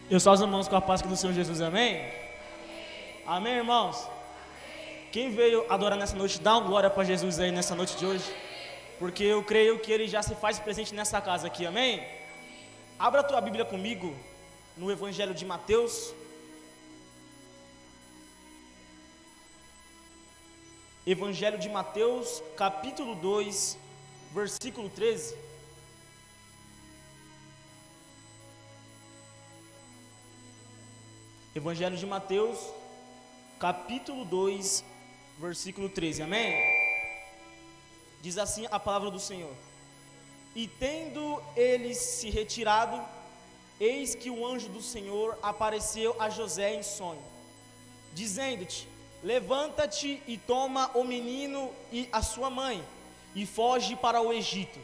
Eu só os irmãos com a paz do Senhor Jesus, amém? Amém, irmãos? Quem veio adorar nessa noite, dá uma glória para Jesus aí nessa noite de hoje, porque eu creio que Ele já se faz presente nessa casa aqui, amém? Abra a tua Bíblia comigo, no Evangelho de Mateus. Evangelho de Mateus, capítulo 2, versículo 13. Evangelho de Mateus, capítulo 2, versículo 13, amém? Diz assim a palavra do Senhor: E tendo eles se retirado, eis que o anjo do Senhor apareceu a José em sonho, dizendo-te: Levanta-te e toma o menino e a sua mãe, e foge para o Egito,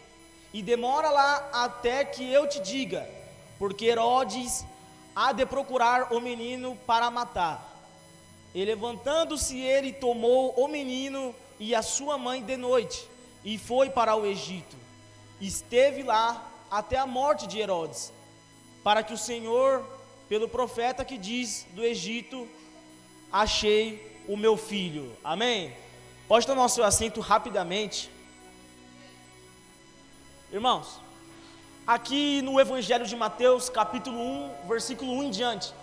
e demora lá até que eu te diga, porque Herodes há de procurar o menino para matar. E levantando-se ele, tomou o menino e a sua mãe de noite, e foi para o Egito. Esteve lá até a morte de Herodes, para que o Senhor, pelo profeta que diz do Egito, achei o meu filho. Amém? Pode tomar o seu assento rapidamente. Irmãos, aqui no Evangelho de Mateus, capítulo 1, versículo 1 em diante,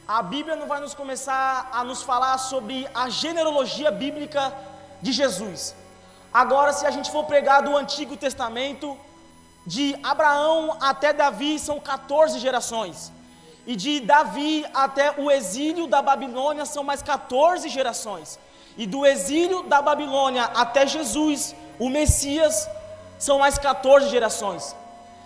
a Bíblia não vai nos começar a nos falar sobre a genealogia bíblica de Jesus. Agora, se a gente for pregar do Antigo Testamento, de Abraão até Davi são 14 gerações, e de Davi até o exílio da Babilônia são mais 14 gerações, e do exílio da Babilônia até Jesus, o Messias, são mais 14 gerações.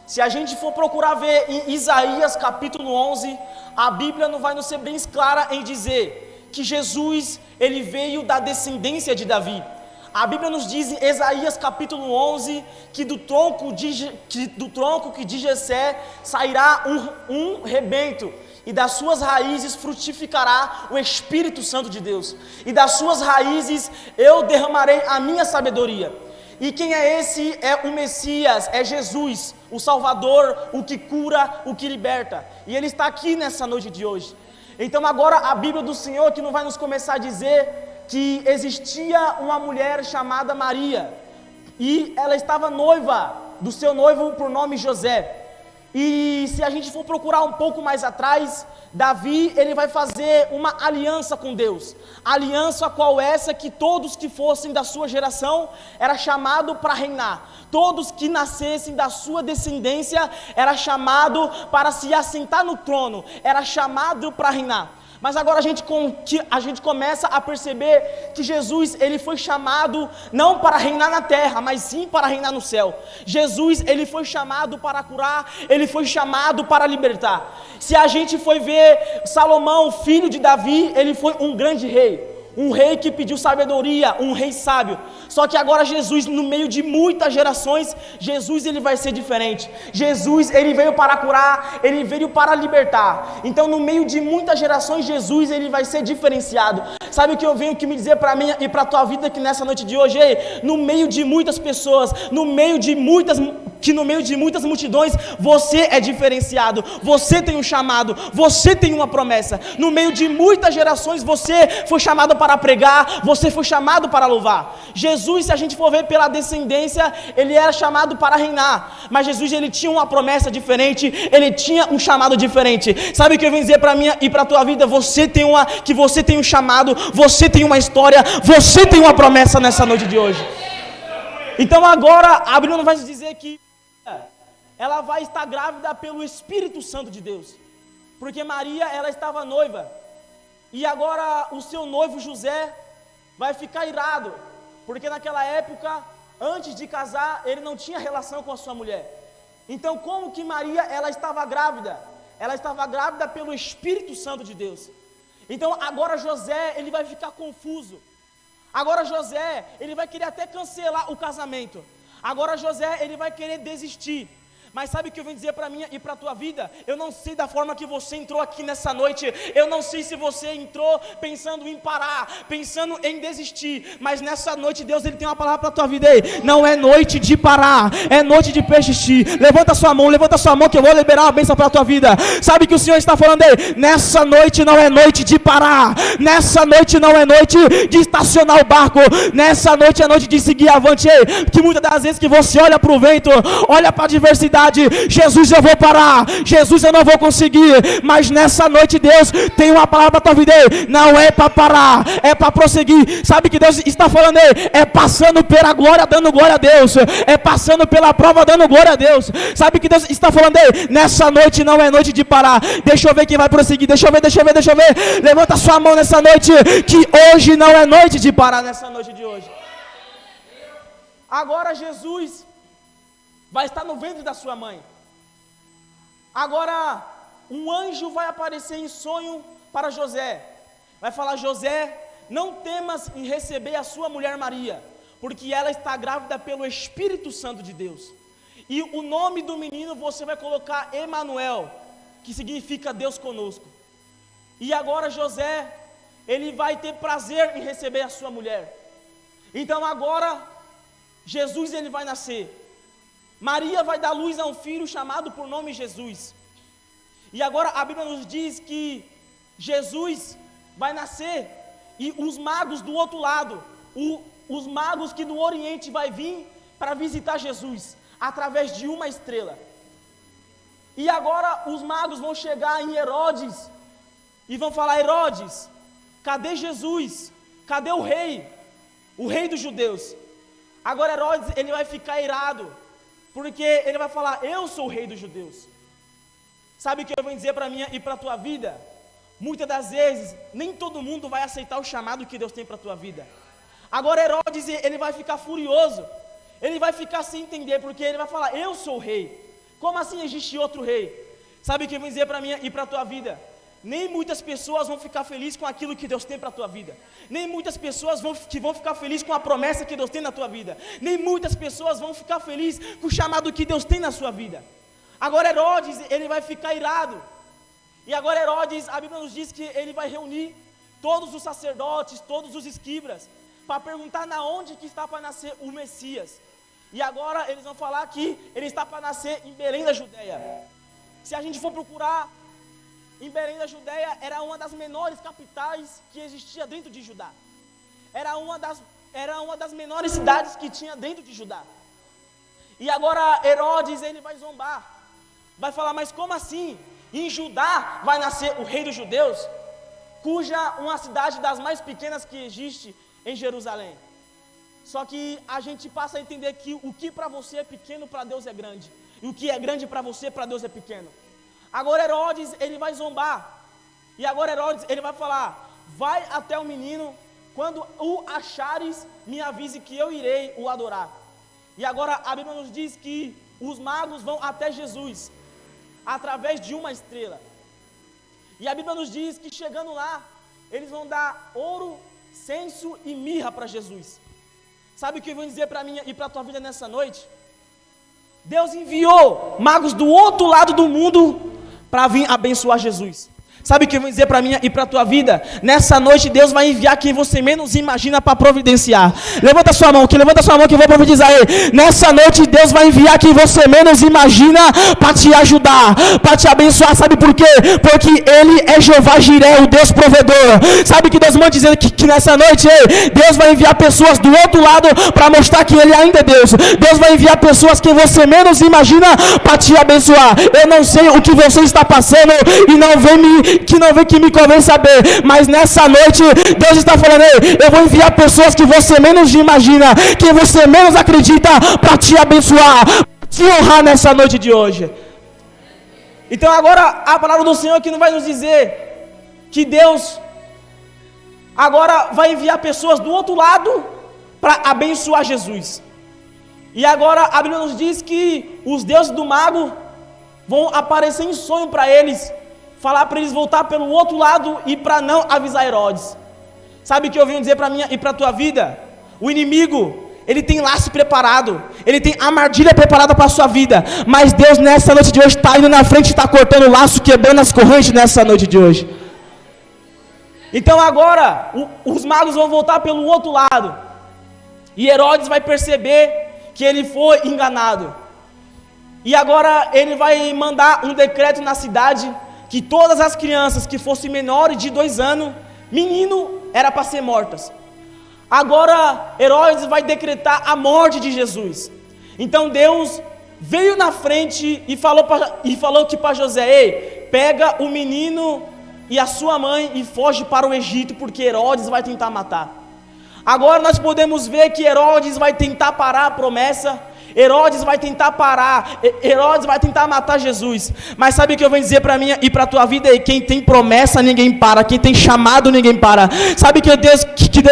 Se a gente for procurar ver em Isaías capítulo 11, a Bíblia não vai nos ser bem clara em dizer que Jesus, ele veio da descendência de Davi. A Bíblia nos diz em Isaías capítulo 11, que do tronco que de Jessé sairá um rebento, e das suas raízes frutificará o Espírito Santo de Deus, e das suas raízes eu derramarei a minha sabedoria. E quem é esse? É o Messias, é Jesus, o Salvador, o que cura, o que liberta. E Ele está aqui nessa noite de hoje. Então agora a Bíblia do Senhor que não vai nos começar a dizer que existia uma mulher chamada Maria, e ela estava noiva do seu noivo por nome José. E se a gente for procurar um pouco mais atrás, Davi, ele vai fazer uma aliança com Deus. Aliança qual essa? Que todos que fossem da sua geração era chamado para reinar. Todos que nascessem da sua descendência era chamado para se assentar no trono, era chamado para reinar. Mas agora a gente começa a perceber que Jesus, ele foi chamado não para reinar na terra, mas sim para reinar no céu. Jesus, ele foi chamado para curar, ele foi chamado para libertar. Se a gente for ver Salomão, filho de Davi, ele foi um grande rei. Um rei que pediu sabedoria, um rei sábio. Só que agora Jesus, no meio de muitas gerações, Jesus ele vai ser diferente. Jesus ele veio para curar, ele veio para libertar. Então no meio de muitas gerações, Jesus ele vai ser diferenciado. Sabe o que eu venho que me dizer para mim e para a tua vida aqui nessa noite de hoje? Ei, no meio de muitas pessoas, no meio de muitas multidões, você é diferenciado, você tem um chamado, você tem uma promessa. No meio de muitas gerações, você foi chamado para pregar, você foi chamado para louvar. Jesus, se a gente for ver pela descendência, ele era chamado para reinar, mas Jesus ele tinha uma promessa diferente, ele tinha um chamado diferente. Sabe o que eu venho dizer para mim e para a tua vida? Você tem um chamado, você tem uma história, você tem uma promessa nessa noite de hoje. Então agora a Bíblia não vai dizer que ela vai estar grávida pelo Espírito Santo de Deus, porque Maria ela estava noiva, e agora o seu noivo José vai ficar irado, porque naquela época, antes de casar, ele não tinha relação com a sua mulher. Então como que Maria ela estava grávida? Ela estava grávida pelo Espírito Santo de Deus. Então agora José ele vai ficar confuso. Agora José ele vai querer até cancelar o casamento. Agora José ele vai querer desistir. Mas sabe o que eu vim dizer para mim e para a tua vida? Eu não sei da forma que você entrou aqui nessa noite. Eu não sei se você entrou pensando em parar, pensando em desistir. Mas nessa noite Deus ele tem uma palavra para a tua vida. Ei, não é noite de parar, é noite de persistir. Levanta sua mão que eu vou liberar uma bênção para a tua vida. Sabe o que o Senhor está falando aí? Nessa noite não é noite de parar. Nessa noite não é noite de estacionar o barco. Nessa noite é noite de seguir avante. Ei, que muitas das vezes que você olha para o vento, olha para a diversidade, Jesus, eu vou parar, Jesus, eu não vou conseguir, mas nessa noite Deus tem uma palavra para a tua vida, não é para parar, é para prosseguir. Sabe que Deus está falando aí? É passando pela glória, dando glória a Deus, é passando pela prova, dando glória a Deus. Sabe que Deus está falando aí? Nessa noite não é noite de parar. Deixa eu ver quem vai prosseguir, deixa eu ver, levanta sua mão nessa noite, que hoje não é noite de parar, nessa noite de hoje. Agora Jesus vai estar no ventre da sua mãe. Agora, um anjo vai aparecer em sonho para José. Vai falar: José, não temas em receber a sua mulher Maria, porque ela está grávida pelo Espírito Santo de Deus. E o nome do menino você vai colocar Emanuel, que significa Deus conosco. E agora José, ele vai ter prazer em receber a sua mulher. Então agora, Jesus ele vai nascer. Maria vai dar luz a um filho chamado por nome Jesus. E agora a Bíblia nos diz que Jesus vai nascer e os magos do outro lado, os magos que do Oriente vai vir para visitar Jesus através de uma estrela. E agora os magos vão chegar em Herodes e vão falar: Herodes, cadê Jesus? Cadê o rei dos judeus? Agora Herodes ele vai ficar irado, porque ele vai falar: eu sou o rei dos judeus. Sabe o que eu vou dizer para mim e para a tua vida? Muitas das vezes, nem todo mundo vai aceitar o chamado que Deus tem para a tua vida. Agora Herodes, ele vai ficar furioso, ele vai ficar sem entender, porque ele vai falar: eu sou o rei. Como assim existe outro rei? Sabe o que eu vou dizer para mim e para a tua vida? Nem muitas pessoas vão ficar felizes com aquilo que Deus tem para a tua vida. Nem muitas pessoas vão ficar felizes com a promessa que Deus tem na tua vida. Nem muitas pessoas vão ficar felizes com o chamado que Deus tem na sua vida. Agora Herodes, ele vai ficar irado. E agora Herodes, a Bíblia nos diz que ele vai reunir todos os sacerdotes, todos os escribas, para perguntar na onde que está para nascer o Messias. E agora eles vão falar que ele está para nascer em Belém da Judeia. Se a gente for procurar, em Belém da Judeia era uma das menores capitais que existia dentro de Judá. Era uma das menores cidades que tinha dentro de Judá. E agora Herodes, ele vai zombar. Vai falar: mas como assim? Em Judá vai nascer o rei dos judeus? Cuja uma cidade das mais pequenas que existe em Jerusalém. Só que a gente passa a entender que o que para você é pequeno, para Deus é grande. E o que é grande para você, para Deus é pequeno. Agora Herodes, ele vai zombar. E agora Herodes, ele vai falar: vai até o menino, quando o achares, me avise que eu irei o adorar. E agora a Bíblia nos diz que os magos vão até Jesus, através de uma estrela. E a Bíblia nos diz que chegando lá, eles vão dar ouro, incenso e mirra para Jesus. Sabe o que eu vou dizer para mim e para a tua vida nessa noite? Deus enviou magos do outro lado do mundo para vir abençoar Jesus. Sabe o que eu vou dizer para mim e para a tua vida? Nessa noite Deus vai enviar quem você menos imagina para providenciar. Levanta sua mão que eu vou profetizar aí. Nessa noite Deus vai enviar quem você menos imagina para te ajudar, para te abençoar. Sabe por quê? Porque Ele é Jeová Jiré, o Deus provedor. Sabe que Deus manda dizer que nessa noite Deus vai enviar pessoas do outro lado para mostrar que Ele ainda é Deus. Deus vai enviar pessoas que você menos imagina para te abençoar. Eu não sei o que você está passando e não vem que me convém saber, mas nessa noite Deus está falando: eu vou enviar pessoas que você menos imagina, que você menos acredita, para te abençoar, para te honrar nessa noite de hoje. Então agora a palavra do Senhor que não vai nos dizer que Deus agora vai enviar pessoas do outro lado para abençoar Jesus. E agora a Bíblia nos diz que os deuses do mago vão aparecer em sonho para eles, falar para eles voltar pelo outro lado e para não avisar Herodes. Sabe o que eu vim dizer para mim e para a tua vida? O inimigo, ele tem laço preparado, ele tem armadilha preparada para a sua vida, mas Deus nessa noite de hoje está indo na frente, está cortando o laço, quebrando as correntes nessa noite de hoje. Então agora, os magos vão voltar pelo outro lado, e Herodes vai perceber que ele foi enganado, e agora ele vai mandar um decreto na cidade, que todas as crianças que fossem menores de 2 anos, menino, era para ser mortas. Agora Herodes vai decretar a morte de Jesus. Então Deus veio na frente e falou que para José: ei, pega o menino e a sua mãe e foge para o Egito, porque Herodes vai tentar matar. Agora nós podemos ver que Herodes vai tentar parar a promessa, Herodes vai tentar parar, Herodes vai tentar matar Jesus. Mas sabe o que eu venho dizer para mim e para a tua vida? Quem tem promessa ninguém para, quem tem chamado ninguém para. Sabe que Deus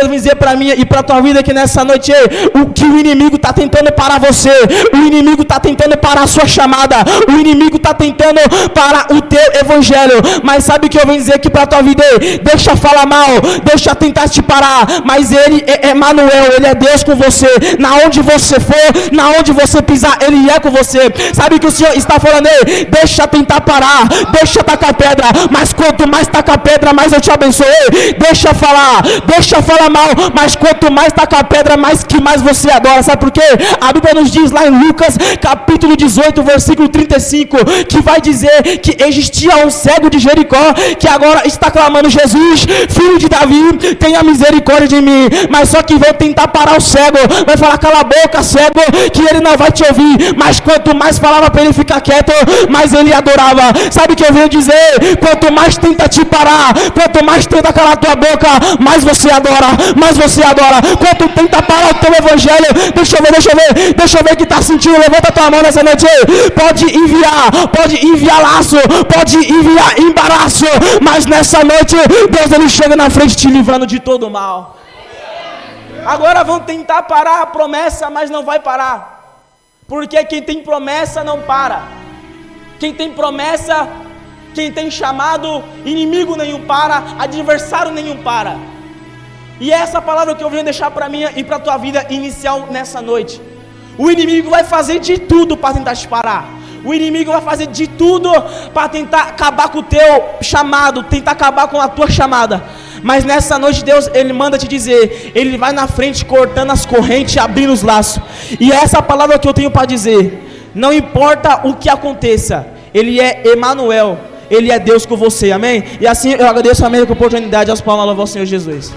vem dizer para mim e para a tua vida que nessa noite, o que o inimigo está tentando parar você, o inimigo está tentando parar a sua chamada, o inimigo está tentando parar o teu evangelho. Mas sabe o que eu venho dizer aqui para a tua vida? Deixa falar mal, deixa tentar te parar, mas ele é Emanuel, ele é Deus com você. Na onde você for, na onde você pisar, ele é com você. Sabe que o Senhor está falando aí? Deixa tentar parar, deixa tacar pedra, mas quanto mais tacar pedra, mais eu te abençoei. Deixa falar mal, mas quanto mais tacar pedra, mais você adora. Sabe por quê? A Bíblia nos diz lá em Lucas, capítulo 18, versículo 35, que vai dizer que existia um cego de Jericó, que agora está clamando: Jesus, filho de Davi, tenha misericórdia de mim. Mas só que vão tentar parar o cego, vai falar: cala a boca, cego, que ele não vai te ouvir. Mas quanto mais falava para ele ficar quieto, mais ele adorava. Sabe o que eu venho dizer? Quanto mais tenta te parar, quanto mais tenta calar tua boca, mais você adora, mais você adora. Quanto tenta parar o teu evangelho, deixa eu ver que está sentindo, levanta tua mão nessa noite. Pode enviar laço, pode enviar embaraço, mas nessa noite Deus ele chega na frente te livrando de todo o mal. Agora vão tentar parar a promessa, mas não vai parar, porque quem tem promessa não para. Quem tem promessa, quem tem chamado, inimigo nenhum para, adversário nenhum para. E é essa palavra que eu venho deixar para mim e para a tua vida inicial nessa noite. O inimigo vai fazer de tudo para tentar te parar. O inimigo vai fazer de tudo para tentar acabar com o teu chamado, tentar acabar com a tua chamada. Mas nessa noite Deus, ele manda te dizer, ele vai na frente cortando as correntes, abrindo os laços. E é essa palavra que eu tenho para dizer. Não importa o que aconteça, ele é Emanuel, ele é Deus com você, amém? E assim eu agradeço a mesma oportunidade, aos palmas ao Senhor Jesus.